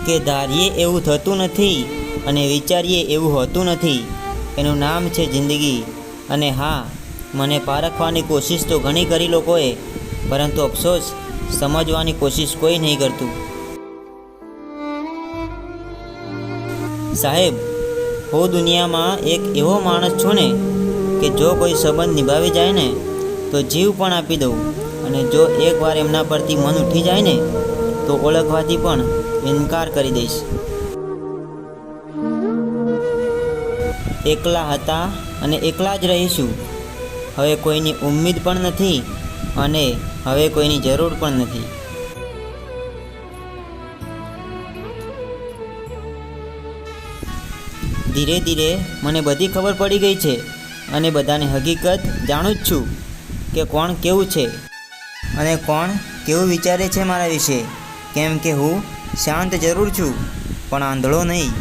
કે ધારીએ એવું થતું નથી અને વિચારીએ એવું હોતું નથી. એનું નામ છે જિંદગી. અને હા, મને પારખવાની કોશિશ તો ઘણી કરી લોકોએ, પરંતુ અફસોસ, સમજવાની કોશિશ કોઈ નહીં કરતું. સાહેબ, હું દુનિયામાં એક એવો માણસ છું ને કે જો કોઈ સંબંધ નિભાવી જાય ને તો જીવ પણ આપી દઉં, અને જો એકવાર એમના પરથી મન ઉઠી જાય ને તો ઓળખવાથી પણ ઇનકાર કરી દઈશ. એકલા હતા અને એકલા જ રહીશું. હવે કોઈની ઉમ્મીદ પણ નથી અને હવે કોઈની જરૂર પણ નથી. ધીરે ધીરે મને બધી ખબર પડી ગઈ છે અને બધાની હકીકત જાણું જ છું કે કોણ કેવું છે અને કોણ કેવું વિચારે છે મારા વિશે. કેમ કે હું શાંત જરૂર છું પણ આંધળો નહીં.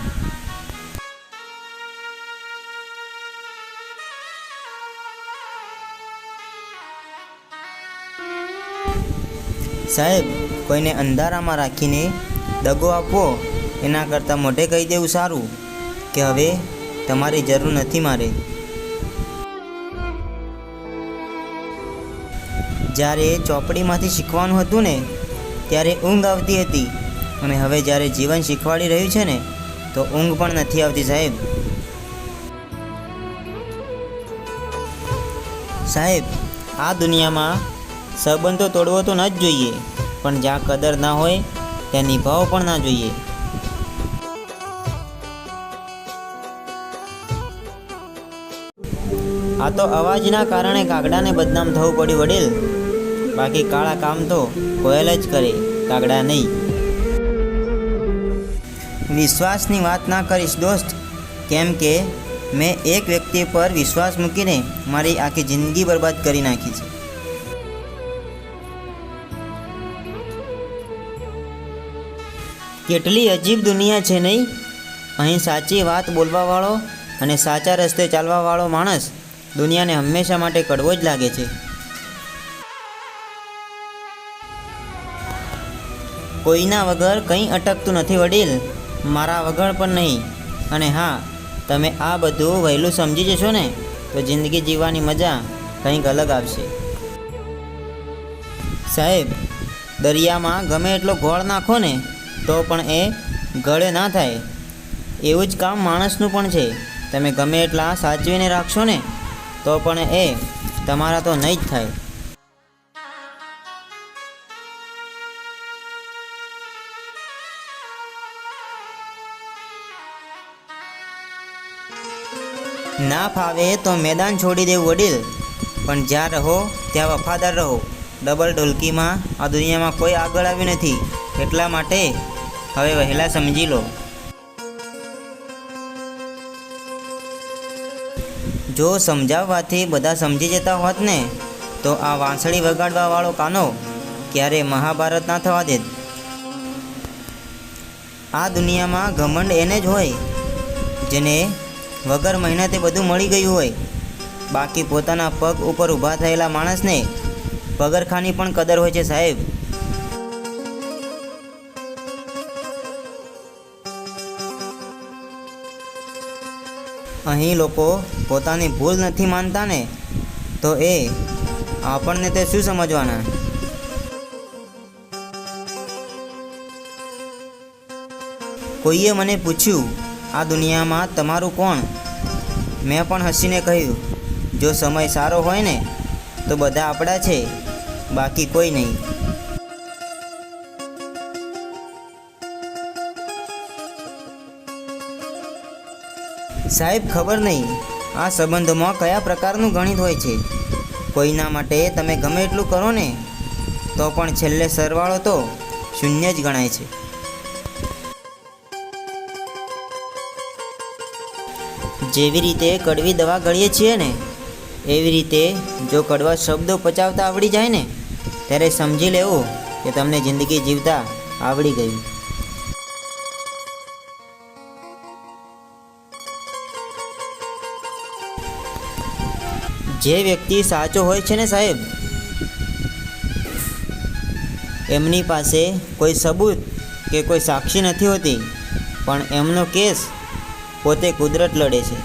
સાહેબ, કોઈને અંધારામાં રાખીને દગો આપવો એના કરતાં મોઢે કહી દેવું સારું કે હવે તમારી જરૂર નથી મારે. જ્યારે ચોપડીમાંથી શીખવાનું હતું ને ત્યારે ઊંઘ આવતી હતી, અને હવે જ્યારે જીવન શીખવાડી રહ્યું છે ને તો ઊંઘ પણ નથી આવતી. સાહેબ, આ દુનિયામાં સંબંધો તોડવો તો ન જ જોઈએ, પણ જ્યાં કદર ના હોય ત્યાં નિભાવવો પણ ના જોઈએ. આ તો અવાજના કારણે કાગડાને બદનામ થવું પડ્યું વડીલ. બાકી કાળા કામ તો કોયલ જ કરે, કાગડા નહીં. વિશ્વાસની વાત ના કરીશ દોસ્ત, કેમ કે મેં એક વ્યક્તિ પર વિશ્વાસ મૂકીને મારી આખી જિંદગી બરબાદ કરી નાખી છે. કેટલી અજીબ દુનિયા છે નહીં? અહીં સાચી વાત બોલવાવાળો અને સાચા રસ્તે ચાલવાવાળો માણસ દુનિયાને હંમેશા માટે કડવો જ લાગે છે. કોઈના વગર કંઈ અટકતું નથી વડીલ, મારા વગર પણ નહીં. અને હા, તમે આ બધું વહેલું સમજી જશો ને તો જિંદગી જીવવાની મજા કંઈક અલગ આવશે. સાહેબ, દરિયામાં ગમે એટલો ગોળ નાખો ને તો પણ એ ગળે ના થાય. એવું જ કામ માણસનું પણ છે. તમે ગમે એટલા સાચવીને રાખશો ને તો પણ એ તમારા તો નહીં જ થાય. ના ફાવે તો મેદાન છોડી દેવું વડીલ, પણ જ્યાં રહો ત્યાં વફાદાર રહો. ડબલ ઢોલકીમાં આ દુનિયામાં કોઈ આગળ આવ્યું નથી, એટલા માટે હવે વહેલા સમજી લો. જો સમજાવવાથી બધા સમજી જતા હોત ને તો આ વાંસળી વગાડવાવાળો કાનો ક્યારે મહાભારત ના થવા દેત. આ દુનિયામાં ઘમંડ એને જ હોય જેને વગર મહેનતે બધું મળી ગયું હોય. બાકી પોતાના પગ ઉપર ઊભા થયેલા માણસને પગરખાની પણ કદર હોય છે સાહેબ. અહીં લોકો પોતાની ભૂલ નથી માનતા ને તો એ આપણને તે શું સમજવાના. કોઈએ મને પૂછ્યું, આ દુનિયામાં તમારું કોણ? મેં પણ હસીને કહ્યું, જો સમય સારો હોય ને તો બધા આપણા છે, બાકી કોઈ નહીં. સાહેબ, ખબર નહીં આ સંબંધોમાં કયા પ્રકારનું ગણિત હોય છે. કોઈના માટે તમે ગમે એટલું કરો ને તો પણ છેલ્લે સરવાળો તો શૂન્ય જ ગણાય છે. જેવી રીતે કડવી દવા ગળીએ છીએ ને એવી રીતે જો કડવા શબ્દો પચાવતા આવડી જાય ને ત્યારે સમજી લેવું કે તમને જિંદગી જીવતા આવડી ગયું. જે વ્યક્તિ સાચો હોય છે ને સાહેબ, એમની પાસે કોઈ સબૂત કે કોઈ સાક્ષી નથી હોતી, પણ એમનો કેસ પોતે કુદરત લડે છે.